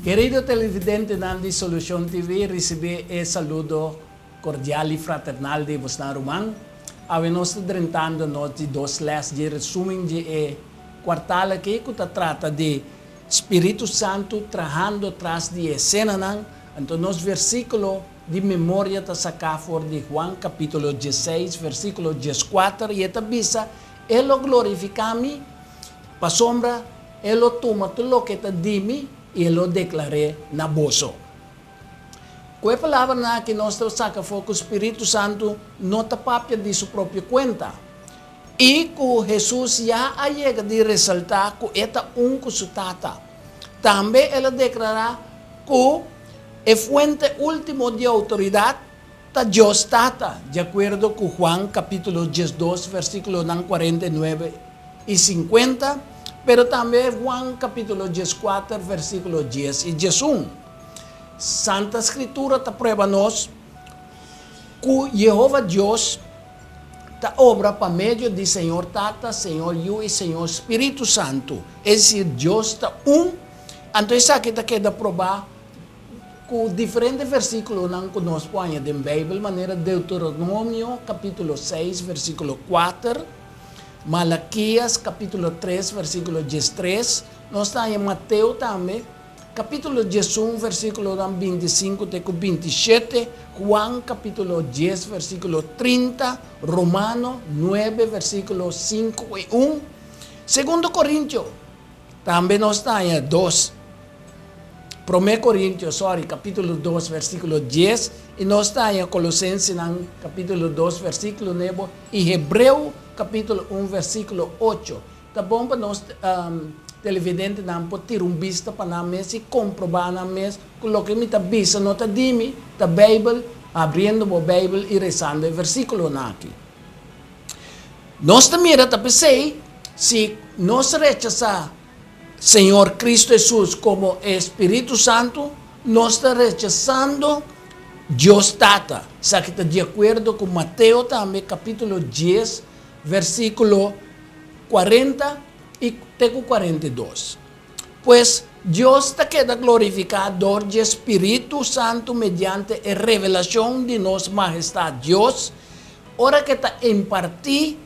Querido televidente di Solution TV, recibe il saludo cordiale e fraternale di vostro romano. Abbiamo drentando noti dos les di resumen di quartale che tratta di Spirito Santo trabajando tras di escena. Então, nos versículo de memória está sacado for de Juan capítulo 16, versículo 14, e esta bisa, ele glorificami, pa sombra, ele toma tudo o que está dimi, e ele declaré na boso. Com a palavra que nós saca foco, o Espírito Santo não está papia de sua própria conta. E que Jesus já chega de ressaltar que é com sua tata. Também ele declara que a fuente última de autoridade está Deus tata, de acordo com Juan capítulo 12, versículo 49 e 50. Pero também Juan capítulo 14, versículo 10 e 11. Santa Escritura está prueba-nos que Jeová Deus está obra para meio de Senhor Tata, Senhor Yu e Senhor Espírito Santo. É decir, Deus está Então, isso aqui está querendo provar com diferentes versículos que nós põe na Bíblia, maneira Deuteronômio capítulo 6, versículo 4, Malaquias capítulo 3, versículo 13, nós estamos em Mateus também, capítulo 11, versículo 25 até 27, Juan capítulo 10, versículo 30, Romano 9, versículo 5 e 1, 2 Coríntios, também nós estamos em 2, 1 Coríntios, capítulo 2, versículo 10, e nós estamos em Colossenses, capítulo 2, versículo 9, e Hebreu, capítulo 1, versículo 8. Tá bom para nós, televidente, não pode ter vista para nós mesmo e comprovar nós mesmo que o que me está vista, não está dimi, da Bíblia, abrindo a Bíblia e rezando o versículo aqui. Nós também está pensando, se nós rechazar Senhor Cristo Jesus como Espírito Santo, nós está rechazando Deus Tata. Isso aqui está de acordo com Mateus também, capítulo 10, versículo 40 e 42. Pois Deus está queda glorificado de Espírito Santo mediante a revelação de nossa majestade Deus, ora que está em partir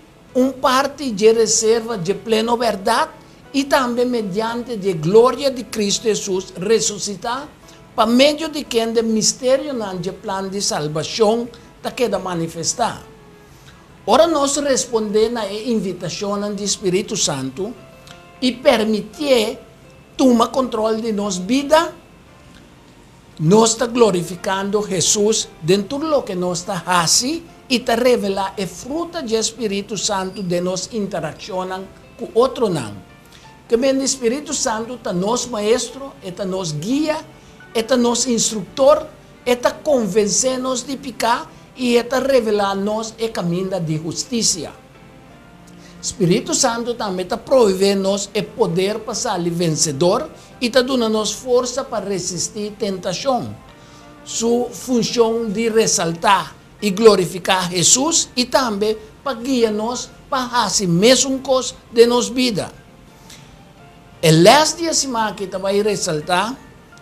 parte de reserva de plena verdade e também mediante a glória de Cristo Jesus ressuscitar, para meio de quem o mistério do plano de salvação está queda manifestar. Ora nós respondemos à invitação do Espírito Santo e permitir tomar controle de nossa vida, nós está glorificando Jesus dentro do que nós está fazendo e está revelar a fruta do Espírito Santo de nossa interação com outro não. Que o Espírito Santo está nosso maestro, está nosso guia, está nosso instrutor, está convencer-nos de pecar e está revelar-nos o caminho de justiça. Espírito Santo também está promovendo-nos o poder para sair vencedor e está dando-nos força para resistir tentação. Sua função de ressaltar e glorificar Jesus e também para guiar-nos para fazer mesmo coisa de nossa vida. El last dia semana que vai ressaltar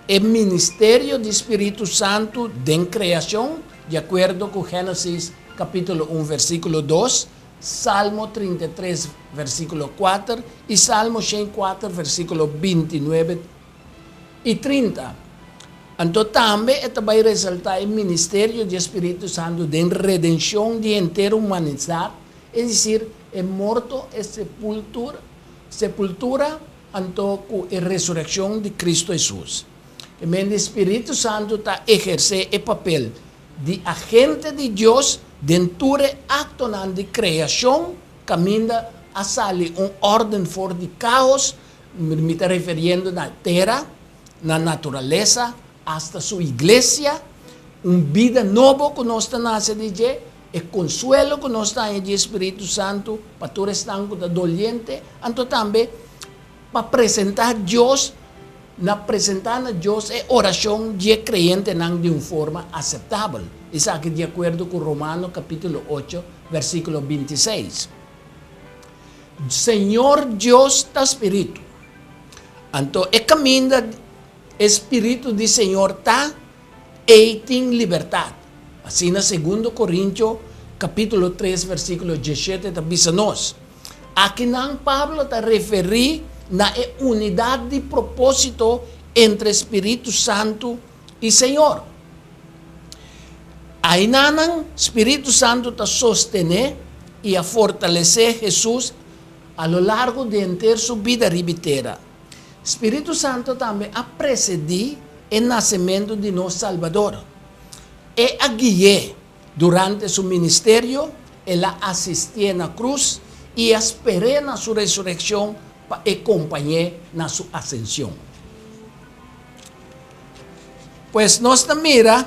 o ministério do Espírito Santo de criação, de acordo com Gênesis capítulo 1, versículo 2, Salmo 33, versículo 4 e Salmo 104, versículo 29 e 30. Então também vai ressaltar o ministério do Espírito Santo de redenção de inteira humanidade, é decir, é morto e sepultura, então com a ressurreição de Cristo Jesus. O Espírito Santo está exercendo o papel de agente de Deus dentro do acto de criação, caminha a sair ordem fora de caos, me está referindo na terra, na natureza, hasta sua igreja, vida nova que nós estamos de o consuelo que nós temos de Espírito Santo para todos os que estão doentes, então também para apresentar Deus, apresentar a Deus a oração de crente de uma forma aceitável. Isso aqui de acordo com Romanos capítulo 8, versículo 26. Senhor Deus está Espírito. Então, o caminho Espíritu de Señor está e tem libertad. Así en 2 Corintios capítulo 3 versículo 17 está diciendo-nos. Aquí Pablo está referindo na unidad de propósito entre Espíritu Santo y Señor. Aí nanan Espíritu Santo está sostener y a fortalecer Jesús a lo largo de entera su vida ribitera. Espíritu Santo también ha precedido el nacimiento de nuestro Salvador. E a guié durante su ministerio, él asistió en la cruz y esperé en su resurrección para acompañar en su ascensión. Pues nos mira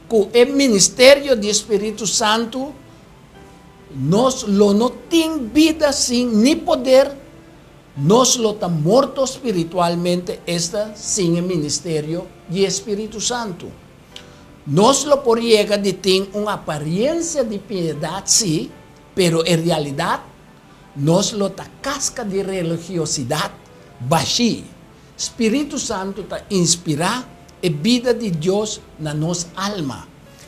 que el ministerio del Espíritu Santo nos lo no tiene vida sin ni poder, nos lo está muerto espiritualmente está sin el ministerio del Espíritu Santo. Nos lo por llegar de tener una apariencia de piedad, sí, pero en realidad nos lo está casca de religiosidad, baixi. Espíritu Santo está inspirado en vida de Dios na nuestra alma.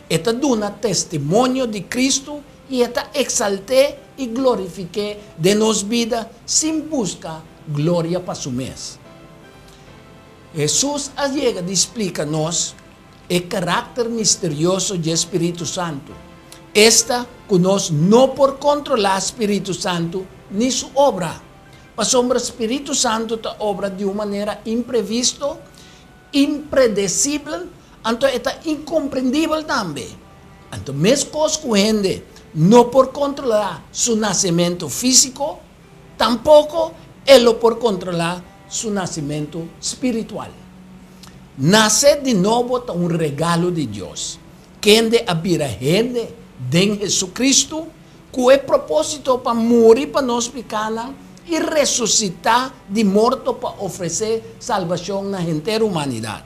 Está dando testimonio de Cristo y está exalté y glorifique de nuestra vida sin buscar gloria para su mes. Jesús llega a explicar-nos el carácter misterioso del Espíritu Santo. Esta conosco no por controlar el Espíritu Santo ni su obra. Mas el Espíritu Santo está obra de una manera imprevista, impredecible, entonces está incomprendible también. Entonces, mes coscuende, no por controlar su nacimiento físico, tampoco él por controlar su nacimiento espiritual. Nacer de nuevo es un regalo de Dios. Quien de abrir gente de Jesucristo, con el propósito para morir para nos pecados y resucitar de muerto para ofrecer salvación a la entera humanidad.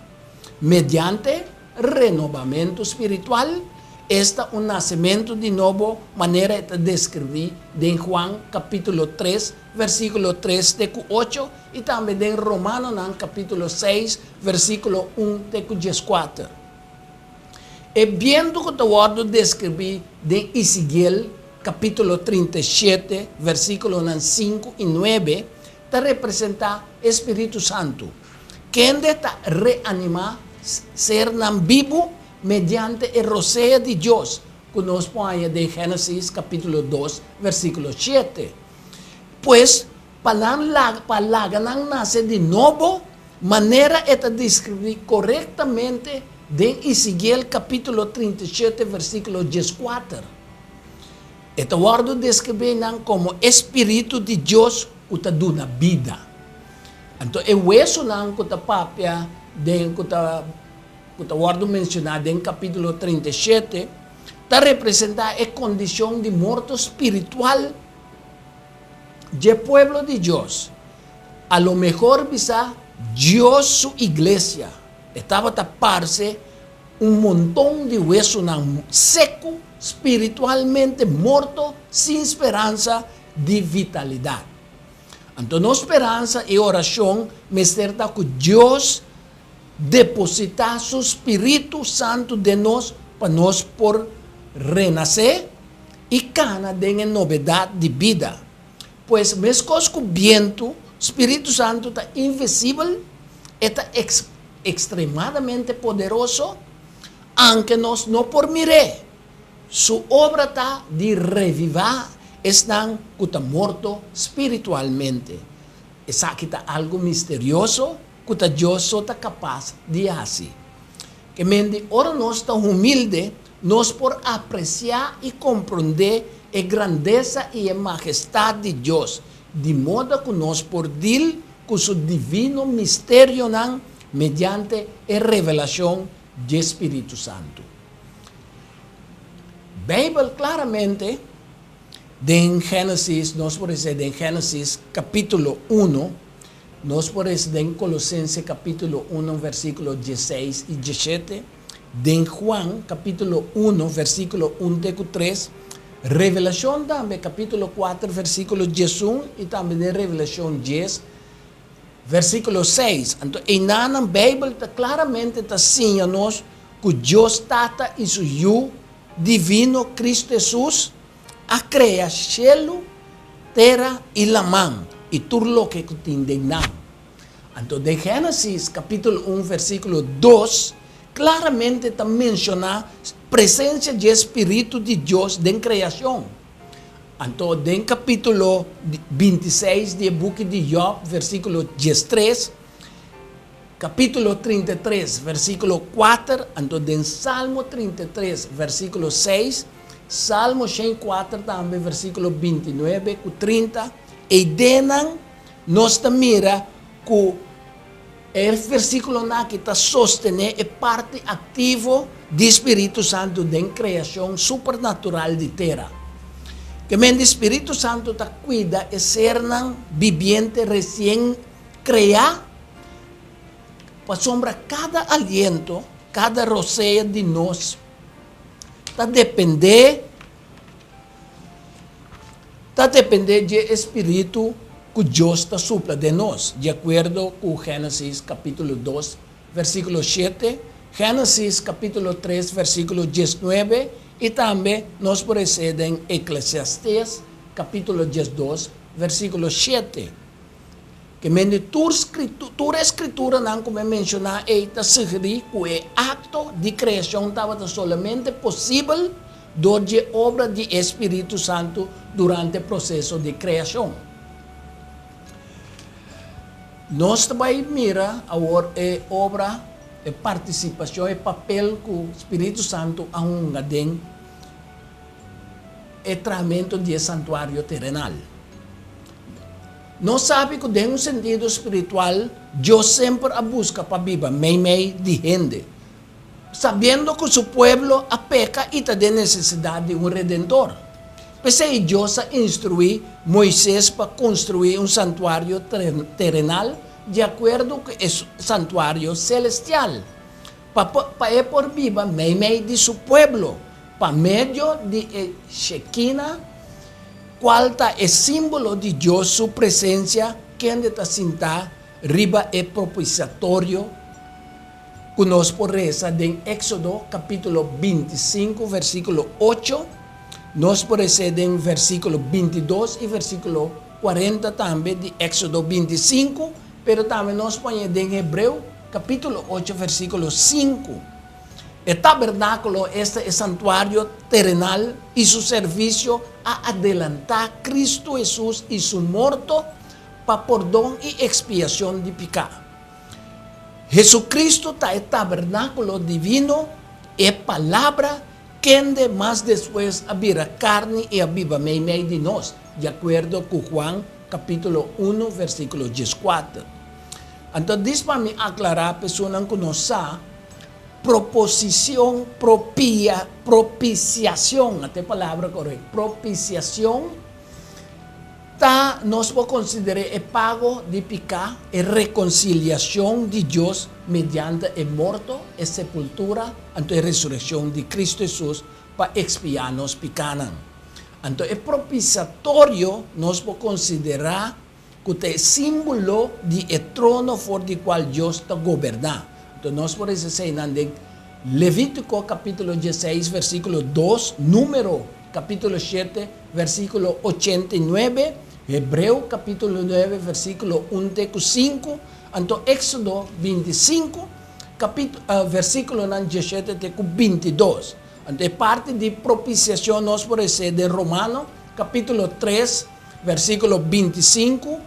Mediante renovamiento espiritual, este es un nacimiento de nuevo, manera de describir en Juan capítulo 3, versículo 3 de 8, y también en Romanos capítulo 6, versículo 1 de 14. E viendo que te voy a describir en Ezequiel capítulo 37, versículo 5 y 9, te representa Espíritu Santo, que está reanimar ser vivo mediante el rocío de Dios, que nos pone de Génesis capítulo 2, versículo 7. Pues, para nace de nuevo, manera de describir correctamente de Ezequiel capítulo 37, versículo 14. Este guardo describe como Espíritu de Dios que te da vida. Entonces, el hueso que te papia, que te guardo mencionado en capítulo 37, te representa la condición de muerto espiritual del pueblo de Dios. A lo mejor, quizá, Dios, su iglesia, estaba taparse un montón de huesos seco, espiritualmente muerto, sin esperanza de vitalidad. Entonces, nuestra esperanza y oración me certa que Dios deposita su Espíritu Santo de nos para nos por renacer y cana de novedad de vida. Pues, mes descubriendo, Espíritu Santo está invisible, está extremadamente poderoso, aunque nos no por mirar. Su obra está de revivar están que está muerto espiritualmente. Esa aquí está algo misterioso que Dios está capaz de hacer. Que mende, ahora nos está humilde, nos por apreciar y comprender la grandeza y la majestad de Dios, de modo que nos por dir con su divino misterio mediante la revelación del Espíritu Santo. Bible claramente, en Génesis, nos por decir en Génesis capítulo 1, nos por decir en Colosenses capítulo 1, versículo 16 y 17, en Juan capítulo 1, versículo 1 de 3, Revelación también capítulo 4, versículo 11 y también en Revelación 10, versículo 6. Entonces, en la Biblia claramente está enseñándonos que Dios trata y su Hijo divino Cristo Jesús a crear cielo, tierra y la man y todo lo que contiene. Entonces, de Génesis capítulo 1, versículo 2, claramente está mencionada presencia del Espíritu de Dios en creación. Entonces, en capítulo 26 del libro de Job, versículo 13, capítulo 33, versículo 4, entonces en Salmo 33, versículo 6, Salmo 104 también, versículo 29, 30, y denan nos mira que el versículo que está sostenido es parte activa del Espíritu Santo en creación supernatural de tierra. Que el Espíritu Santo te cuida de ser viviente recién creado, para sombra cada aliento, cada rocea de nos, depende del Espíritu que Dios está supla de nos, de acuerdo con Génesis capítulo 2, versículo 7, Génesis capítulo 3, versículo 19, y también nos precede en Eclesiastés capítulo 12, versículo 7. Que en tu escritura, como mencioné, está sugerir que el acto de creación estaba solamente posible durante la obra del Espíritu Santo durante el proceso de creación. Nós também mira agora a obra, a participação, o papel que o Espírito Santo a tem o tratamento do santuário terrenal. Nós sabemos que, em um sentido espiritual, Deus sempre a busca para viver meio de gente, sabendo que seu povo a peca e tem necessidade de um redentor. Pues Deus instruiu Moisés para construir um santuário terrenal de acordo com o santuário celestial, para por viva meio de seu povo, para meio de Shekinah, qual está o símbolo de Deus, sua presença, que está sentada riba é propiciatório, que nós por reza em Éxodo capítulo 25, versículo 8, nós precede em versículo 22 e versículo 40 também de Éxodo 25, pero também nós ponemos em Hebreu capítulo 8, versículo 5. O tabernáculo este é santuário terrenal e seu serviço a adelantar Cristo Jesus e seu morto para perdão e expiação de pecado. Jesucristo está o tabernáculo divino, é palavra que mais depois abrirá carne e aviva meio de nós, de acordo com Juan capítulo 1, versículo 14. Então, diz para mim aclarar a pessoa que não sabe, propiciação, até a palavra correta, propiciação, nós podemos considerar o pago de pecado e reconciliação de Deus mediante o morto, a sepultura, e a ressurreição de Cristo Jesus para expiar nos pecados. Então, o propiciatório nós podemos considerar que é símbolo de trono por o qual Deus está governando. Então, nós podemos dizer em Levítico capítulo 16, versículo 2, Número capítulo 7, versículo 89, Hebreu capítulo 9, versículo 1 a 5, então Éxodo 25, versículo 17 a 22. Então, parte de propiciação nós podemos de Romano capítulo 3, versículo 25,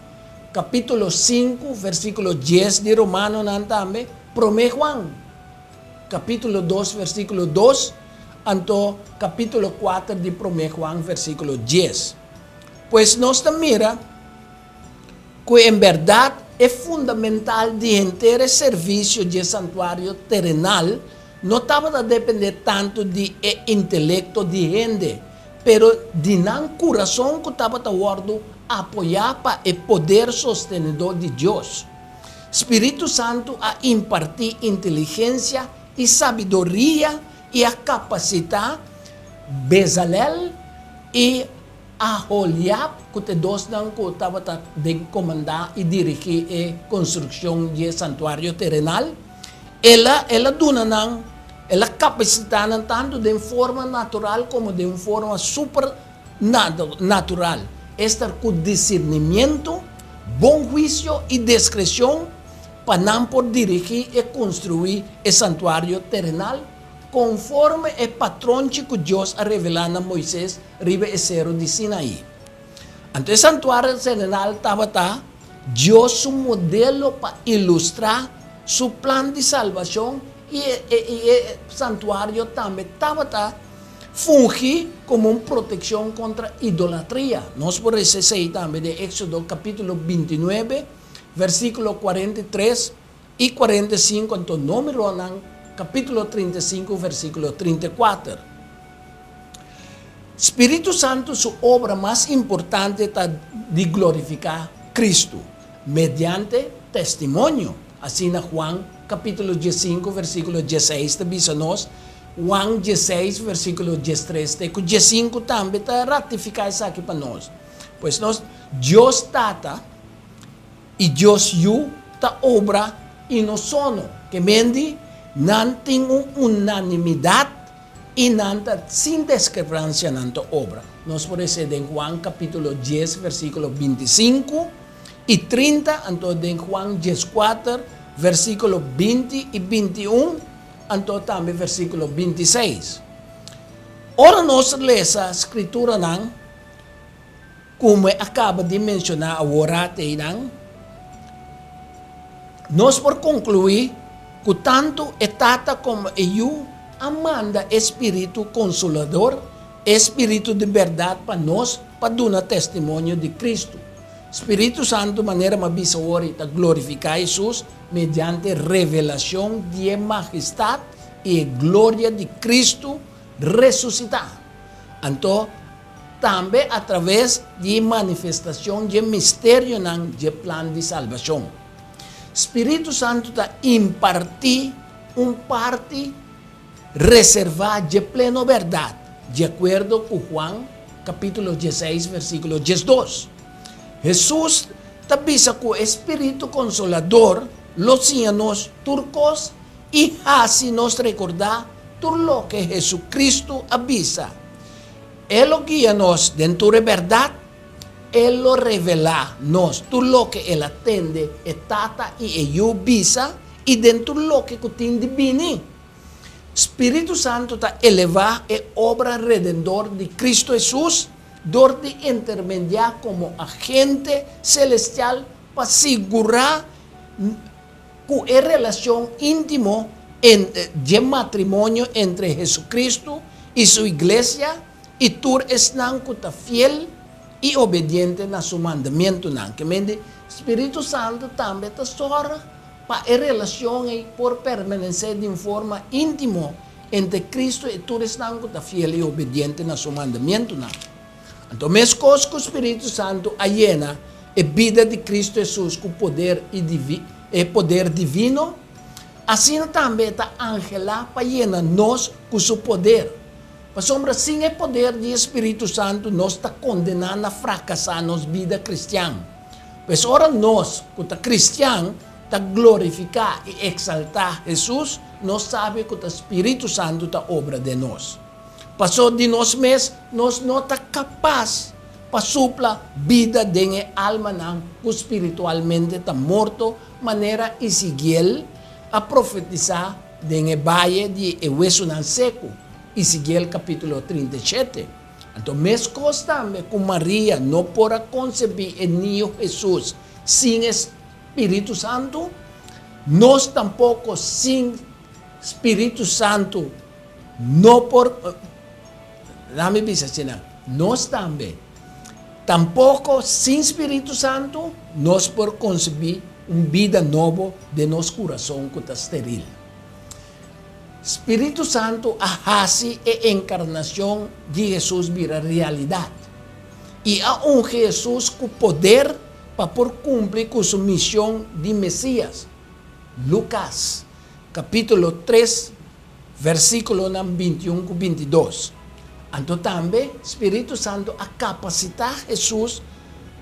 capítulo 5, versículo 10 de Romano também, 1 Juan, capítulo 2, versículo 2, então capítulo 4 de 1 Juan, versículo 10. Pues nós mira que em verdade é fundamental de inteiro serviço de santuário terrenal, não estava a depender tanto de intelecto de gente, pero de não coração que estava a apoiar para o poder sostenedor de Deus. Espírito Santo a impartir inteligência e sabedoria e a capacitar Bezalel e a Joliab, que te dos nang ko tabata de comandar y dirigir a construcción de santuario terrenal, ela duna nang, ela capacita tanto de forma natural como de forma supernatural. Estar con discernimiento, buen juicio y discreción para por dirigir y construir el santuario terrenal conforme el patrón que Dios ha revelado a Moisés ribe el cerro de Sinaí. Entonces el santuario terrenal estaba Dios su modelo para ilustrar su plan de salvación y el santuario también estaba funge como una protección contra idolatría. Nos por eso se también de Éxodo capítulo 29, versículo 43 y 45, entonces número capítulo 35, versículo 34. Espíritu Santo, su obra más importante está de glorificar a Cristo mediante testimonio. Así en Juan capítulo 15, versículo 16, te dice nos, Juan 16, versículo 13, que 15 también está ratificar isso aqui para nós. Pues Dios tata e Dios yu ta obra e no sono, que mendi não tem unanimidade e não está sem discrepância na obra. Nós podemos ser em Juan capítulo 10, versículo 25 e 30, então em Juan 14, versículo 20 e 21, então também versículo 26. Ora, nós lemos a escritura, como acaba de mencionar agora, nós por concluir que tanto a Tata como eu amanda Espírito Consolador, Espírito de verdade para nós, para dar testemunho de Cristo. Espírito Santo, maneira mais ahorita glorificar Jesus mediante revelação de majestade e glória de Cristo ressuscitado. Então, também através de manifestação de mistério de plano de salvação. Espírito Santo está impartir parte reservada de plena verdade, de acordo com Juan, capítulo 16, versículo 12. Jesus está dizendo que o Espírito Consolador los nos turcos e assim nos recordar tudo lo que Jesucristo avisa. Ele guia-nos dentro da verdade, Ele lo revela nos tudo lo que Ele atende, etata e eu visa, e dentro lo que tem de bem. Espírito Santo está elevar a obra redentor de Cristo Jesus, dor de intermediar como agente celestial para asegurar que a relação íntima de matrimônio entre Jesucristo e sua igreja, e tu estás fiel e obediente na seu mandamento. Que o Espírito Santo também está sorra para a relação por permanecer de forma íntima entre Cristo e tu estás fiel e obediente na seu mandamento. Então, mesmo coisa que o Espírito Santo allena a vida de Cristo Jesus com poder e poder divino, assim também está Angela para llenar nós com seu poder. Mas, sombra, sem o poder do Espírito Santo, nós está condenando a fracassar nossa vida cristã. Pois, ora, nós, que está cristão, está glorificar e exaltar Jesus, nós sabemos que o Espírito Santo está obra de nós. Passou de nós mesmos, nós não está capaz para supla vida de alma que espiritualmente está morto, maneira Ezequiel a profetizar de valle de hueso seco. Ezequiel capítulo 37. Então, mesmo coisa também com Maria não pode conceber o niño Jesus sem Espírito Santo, nós tampouco sem Espírito Santo não por dá-me bisa assim, nós também tampouco sem Espírito Santo nós por conceber uma vida nova de nosso coração que está estéril. Espírito Santo hace a encarnação de Jesus vira realidade. E há Jesus com poder para por cumprir com sua missão de Messias. Lucas, capítulo 3, versículo 21 e 22. Anto también, Espíritu Santo a capacitar Jesús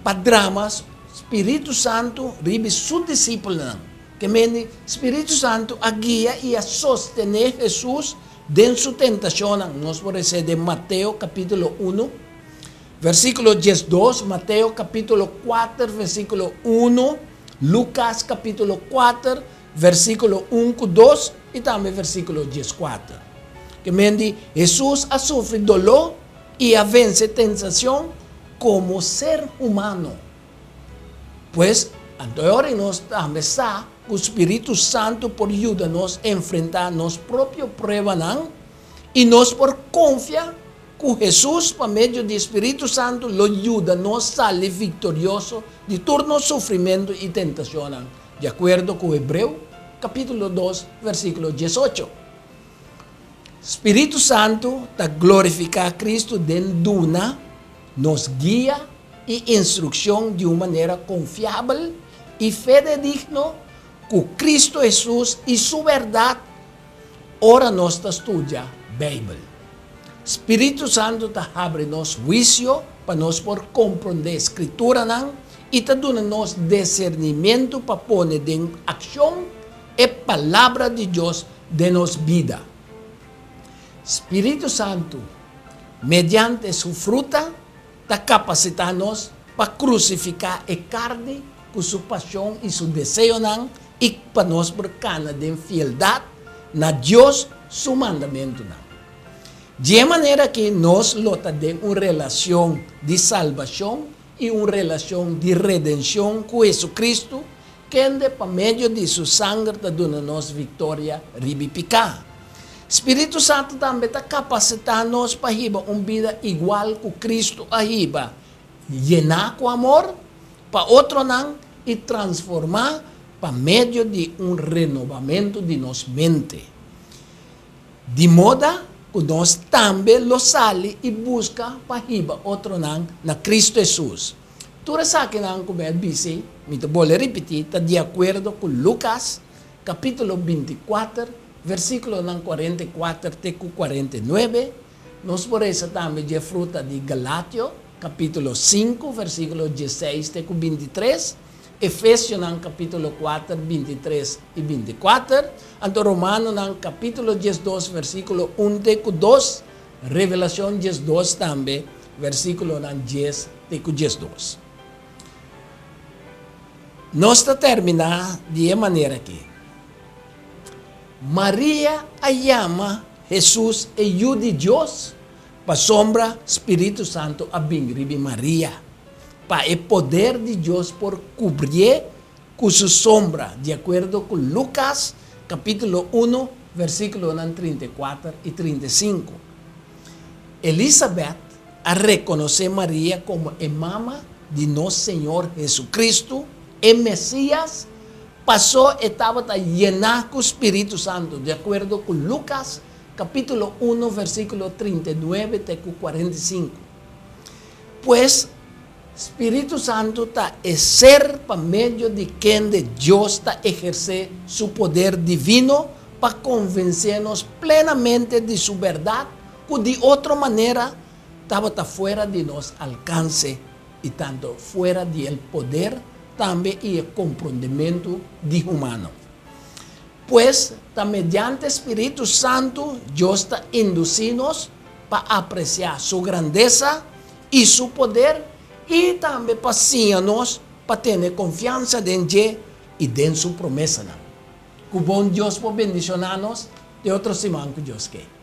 para dramas. Espíritu Santo ribe su discípulo. Que mende Espíritu Santo a guía y a sostener Jesús en su tentación. Nos parece de Mateo capítulo 1, versículo 12, Mateo capítulo 4, versículo 1, Lucas capítulo 4, versículo 1, 2 y también versículo 14. Que mende Jesús ha sufrido dolor y ha vencido tentación como ser humano. Pues, ahora nos también está el Espíritu Santo por ayudarnos a enfrentar nuestra propia prueba y nos por confiar que Jesús, por medio del Espíritu Santo, lo ayuda a nos salir victorioso de todo sufrimiento y tentación. De acuerdo con Hebreo, capítulo 2, versículo 18. Espíritu Santo te glorifica a Cristo dentro una, nos guía y instrucción de una manera confiable y fidedigno con Cristo Jesús y su verdad. Ahora nos estudia Biblia. Espíritu Santo te abre nos juicio para nos por comprender Escritura y te da nos discernimiento para poner en acción la palabra de Dios de nos vida. Espíritu Santo, mediante su fruta, te capacita-nos para crucificar a carne con su pasión y su deseo y para nos buscar de fidelidad na Dios su mandamiento. De manera que nos lota de una relación de salvación y una relación de redención con Jesucristo, que por medio de su sangre te da nos victoria ribipicar. Espíritu Santo também está capacitando-nos para viver uma vida igual que Cristo a vive. Llenar com amor para outro e transformar por meio de renovamento de nossa mente. De modo que nós também lo sale e busca para viver outro na Cristo Jesus. Tudo isso que como eu disse, me vou repetir, está de acordo com Lucas, capítulo 24, versículo 44 até 49, nos por isso também de fruta de Galatio, capítulo 5, versículo 16 até 23, Efésios, capítulo 4, 23 e 24, anto Romano, capítulo 12, versículo 1 até 2, Revelação 12 também, versículo 10 até 12. Nós está terminar de maneira que Maria a llama Jesús hijo de Dios, para sombra Espíritu Santo a bingribi María, para el poder de Dios por cubrir con su sombra, de acuerdo con Lucas, capítulo 1, versículo 34 y 35. Elizabeth a reconocer a María como mamá de nuestro Señor Jesucristo, el Mesías, pasó etapa llena con Espíritu Santo, de acuerdo con Lucas, capítulo 1, versículo 39 a 45. Pues, Espíritu Santo está ser por medio de quien de Dios está ejercer su poder divino para convencernos plenamente de su verdad, que de otra manera estaba fuera de nuestro alcance y tanto fuera del poder también y el comprendimiento de humano. Pues, mediante Espíritu Santo, Dios está induciéndonos para apreciar su grandeza y su poder y también para para tener confianza en Él y en su promesa. Que buen Dios por bendicionarnos de otro semana que Dios quiere.